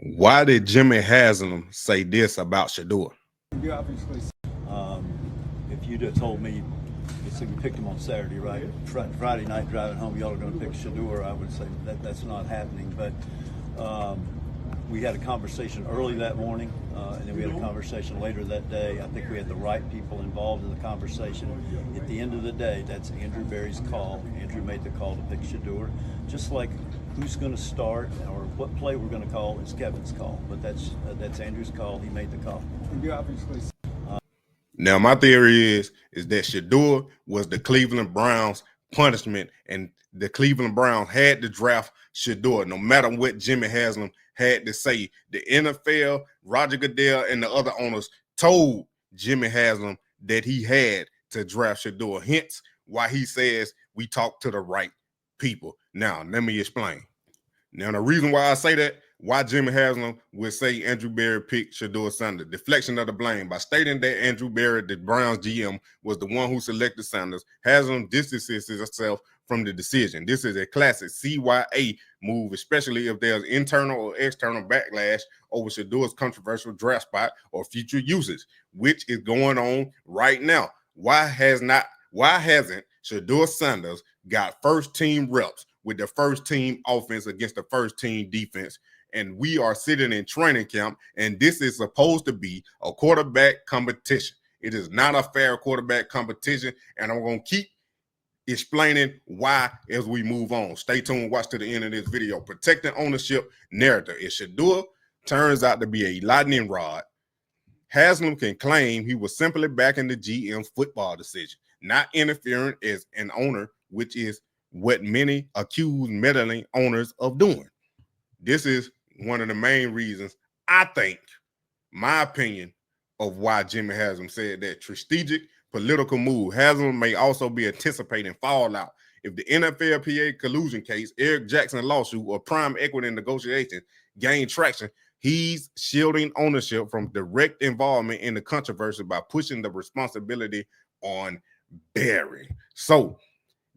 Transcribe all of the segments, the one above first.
Why did Jimmy Haslam say this about Shedeur? Um, if you'd have told me, so you picked him on Saturday, right? Friday night driving home, y'all are going to pick Shedeur, I would say that's not happening. But we had a conversation early that morning, and then we had a conversation later that day. I think we had the right people involved in the conversation. At the end of the day, that's Andrew Berry's call. Andrew made the call to pick Shedeur. Just like who's going to start or what play we're going to call is Kevin's call. But that's Andrew's call. He made the call. Now, my theory is that Shedeur was the Cleveland Browns' punishment, and the Cleveland Browns had to draft Shedeur no matter what Jimmy Haslam had to say. The NFL, Roger Goodell, and the other owners told Jimmy Haslam that he had to draft Shedeur, hence why he says we talk to the right people. Now, let me explain. Now, the reason why I say that, why Jimmy Haslam would say Andrew Berry picked Shedeur Sanders, deflection of the blame, by stating that Andrew Berry, the Browns GM, was the one who selected Sanders. Haslam distances himself from the decision. This is a classic CYA move, especially if there's internal or external backlash over Shedeur's controversial draft spot or future usage, which is going on right now. Why hasn't Shedeur Sanders got first team reps with the first team offense against the first team defense? And we are sitting in training camp, and this is supposed to be a quarterback competition. It is not a fair quarterback competition, and I'm going to keep explaining why as we move on. Stay tuned, watch to the end of this video. Protecting ownership narrative. If Shedeur turns out to be a lightning rod, Haslam can claim he was simply backing the GM's football decision, not interfering as an owner, which is what many accuse meddling owners of doing. This is one of the main reasons, I think, my opinion, of why Jimmy Haslam said that. Strategic political move. Haslam may also be anticipating fallout if the NFLPA collusion case, Eric Jackson lawsuit, or prime equity negotiations gain traction. He's shielding ownership from direct involvement in the controversy by pushing the responsibility on Berry. So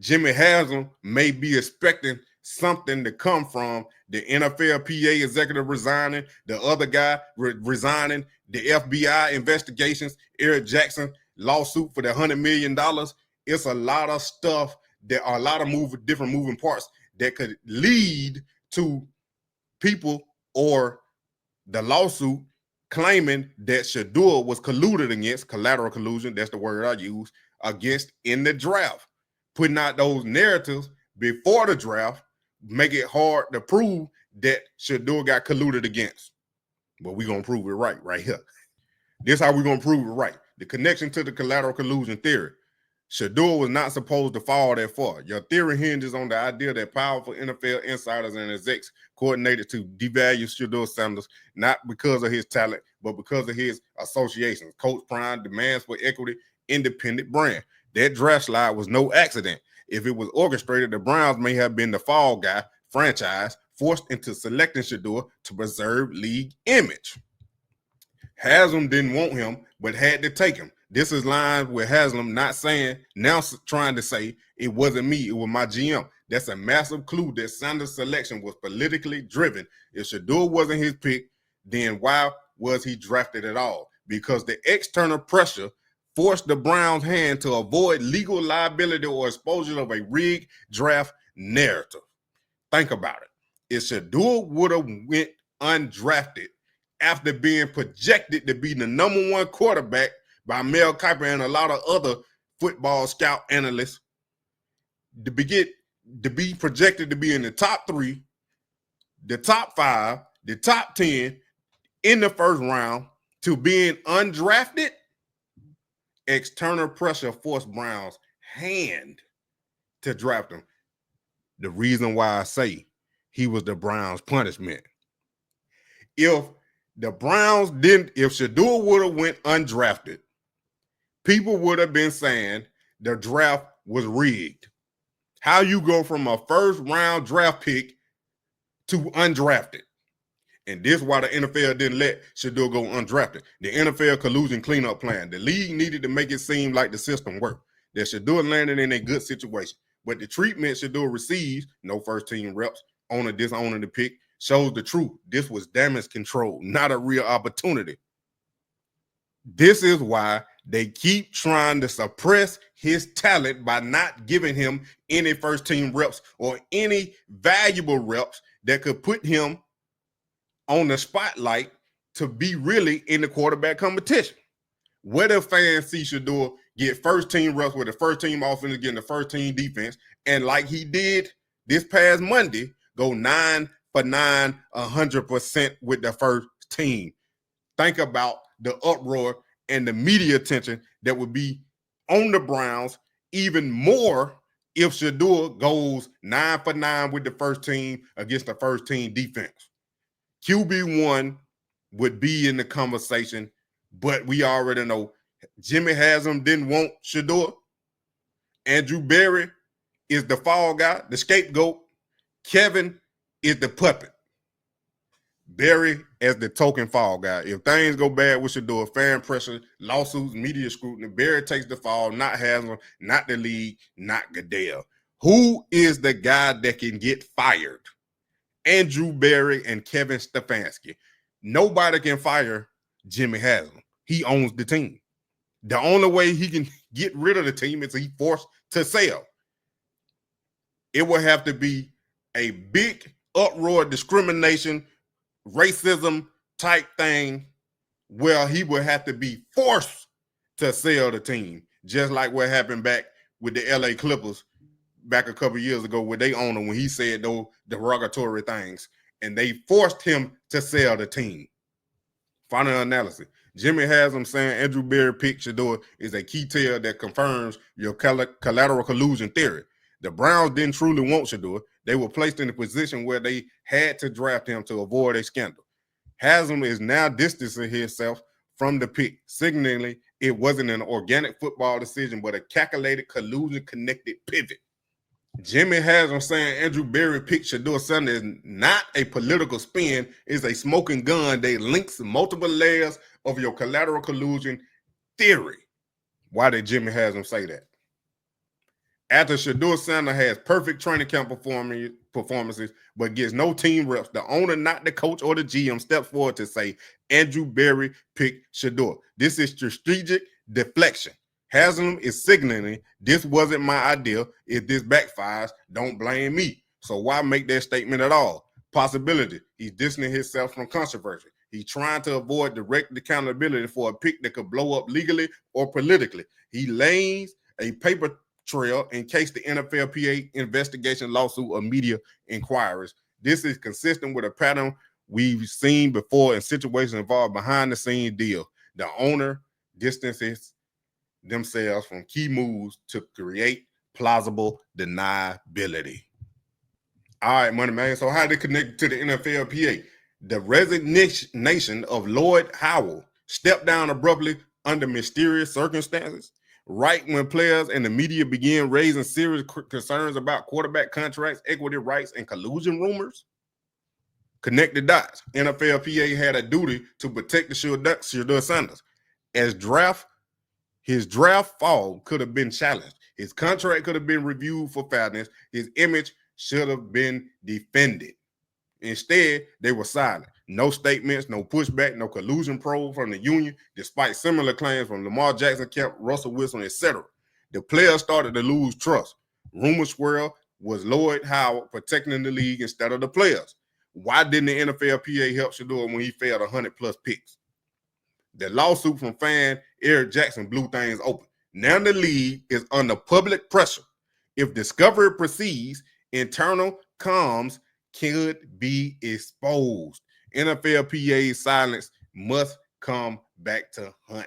Jimmy Haslam may be expecting something to come from the NFLPA executive resigning, the other guy resigning, the FBI investigations, Eric Jackson lawsuit for the $100 million. It's a lot of stuff. There are a lot of different moving parts that could lead to people or the lawsuit claiming that Shedeur was colluded against, collateral collusion, that's the word I use, against in the draft. Putting out those narratives before the draft make it hard to prove that Shedeur got colluded against. But we're going to prove it right here. This is how we're going to prove it right. The connection to the collateral collusion theory. Shedeur was not supposed to fall that far. Your theory hinges on the idea that powerful NFL insiders and execs coordinated to devalue Shedeur Sanders, not because of his talent, but because of his associations. Coach Prime demands for equity, independent brand. That draft slide was no accident. If it was orchestrated, the Browns may have been the fall guy franchise forced into selecting Shedeur to preserve league image. Haslam didn't want him, but had to take him. This is lines with Haslam not saying, now trying to say, it wasn't me, it was my GM. That's a massive clue that Sanders' selection was politically driven. If Shedeur wasn't his pick, then why was he drafted at all? Because the external pressure forced the Browns' hand to avoid legal liability or exposure of a rigged draft narrative. Think about it. If Shedeur would have went undrafted after being projected to be the #1 quarterback by Mel Kiper and a lot of other football scout analysts, to be projected to be in the top 3, the top 5, the top 10 in the first round, to being undrafted, external pressure forced Browns' hand to draft him. The reason why I say he was the Browns' punishment. If the Browns didn't, if Shedeur would have went undrafted, people would have been saying the draft was rigged. How you go from a first round draft pick to undrafted? And this is why the NFL didn't let Shedeur go undrafted. The NFL collusion cleanup plan. The league needed to make it seem like the system worked, that Shedeur landed in a good situation. But the treatment Shedeur receives, no first team reps, owner disowning the pick, shows the truth. This was damage control, not a real opportunity. This is why they keep trying to suppress his talent by not giving him any first-team reps or any valuable reps that could put him on the spotlight to be really in the quarterback competition. Where do fans see Shedeur get first-team reps with the first-team offense against the first-team defense, and like he did this past Monday, go 9 for 9, 100% with the first team? Think about the uproar and the media attention that would be on the Browns, even more if Shedeur goes 9 for 9 with the first team against the first team defense. QB1 would be in the conversation, but we already know Jimmy Haslam didn't want Shedeur. Andrew Berry is the fall guy, the scapegoat. Kevin is the puppet. Berry as the token fall guy. If things go bad with Shedeur, fan pressure, lawsuits, media scrutiny, Berry takes the fall, not Haslam, not the league, not Goodell. Who is the guy that can get fired? Andrew Berry and Kevin Stefanski. Nobody can fire Jimmy Haslam. He owns the team. The only way he can get rid of the team is he forced to sell. It will have to be a big uproar, discrimination, racism type thing where he would have to be forced to sell the team, just like what happened back with the LA Clippers back a couple years ago with their owner when he said those derogatory things, and they forced him to sell the team. Final analysis. Jimmy Haslam saying Andrew Berry picked Shedeur is a key tell that confirms your collateral collusion theory. The Browns didn't truly want Shedeur. They were placed in a position where they had to draft him to avoid a scandal. Haslam is now distancing himself from the pick, signaling it wasn't an organic football decision, but a calculated collusion-connected pivot. Jimmy Haslam saying Andrew Berry picked Shedeur Sanders is not a political spin, is a smoking gun that links multiple layers of your collateral collusion theory. Why did Jimmy Haslam say that? After Shedeur Sanders has perfect training camp performances, but gets no team reps, the owner, not the coach or the GM, steps forward to say Andrew Berry picked Shedeur. This is strategic deflection. Haslam is signaling this wasn't my idea. If this backfires, don't blame me. So why make that statement at all? Possibility. He's distancing himself from controversy. He's trying to avoid direct accountability for a pick that could blow up legally or politically. He lays a paper trail in case the NFLPA investigation, lawsuit, or media inquiries. This is consistent with a pattern we've seen before in situations involved behind-the-scenes deal. The owner distances themselves from key moves to create plausible deniability. All right, Moneymane. So how they connect to the NFLPA? The resignation of Lloyd Howell stepped down abruptly under mysterious circumstances, right when players and the media began raising serious concerns about quarterback contracts, equity rights, and collusion rumors. Connect the dots. NFLPA had a duty to protect the Shedeur Sanders. His draft fall could have been challenged. His contract could have been reviewed for fairness. His image should have been defended. Instead, they were silent. No statements, no pushback, no collusion probe from the union, despite similar claims from Lamar Jackson, Kemp, Russell Wilson, etc. The players started to lose trust. Rumor swirl was Lloyd Howard protecting the league instead of the players. Why didn't the NFLPA help Shedeur when he failed 100+ picks? The lawsuit from fan Eric Jackson blew things open. Now the league is under public pressure. If discovery proceeds, internal comms could be exposed. NFLPA's silence must come back to hunt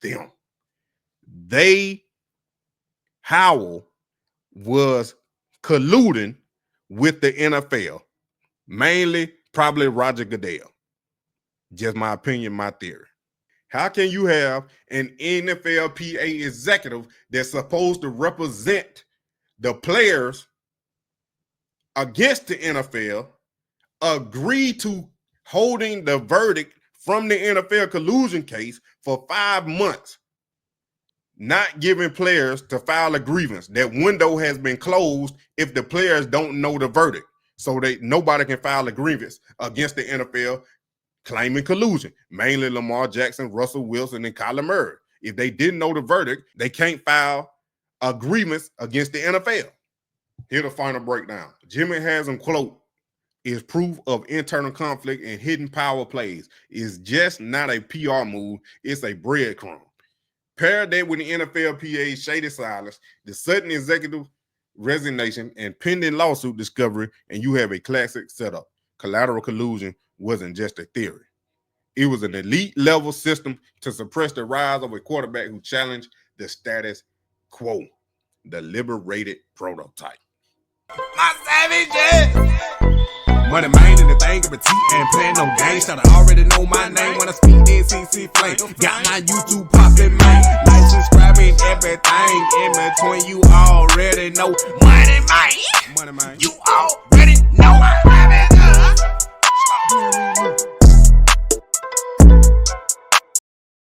them. Howell was colluding with the NFL, mainly probably Roger Goodell. Just my opinion, my theory. How can you have an NFLPA executive that's supposed to represent the players against the NFL agree to holding the verdict from the NFL collusion case for 5 months, not giving players to file a grievance? That window has been closed if the players don't know the verdict. so nobody can file a grievance against the NFL claiming collusion, mainly Lamar Jackson, Russell Wilson, and Kyler Murray. If they didn't know the verdict, they can't file a grievance against the NFL. Here's the final breakdown. Jimmy Haslam quote is proof of internal conflict and hidden power plays. It's just not a PR move, it's a breadcrumb. Pair that with the NFLPA's shady silence, the sudden executive resignation, and pending lawsuit discovery, and you have a classic setup. Collateral collusion wasn't just a theory. It was an elite level system to suppress the rise of a quarterback who challenged the status quo, the liberated prototype. My savages! Moneymane in the thing of a T and playing no games. Should I already know my name when I speak NCC flame. Got my YouTube poppin', man. Like, subscribing, everything in between. You already know. Moneymane! You already know.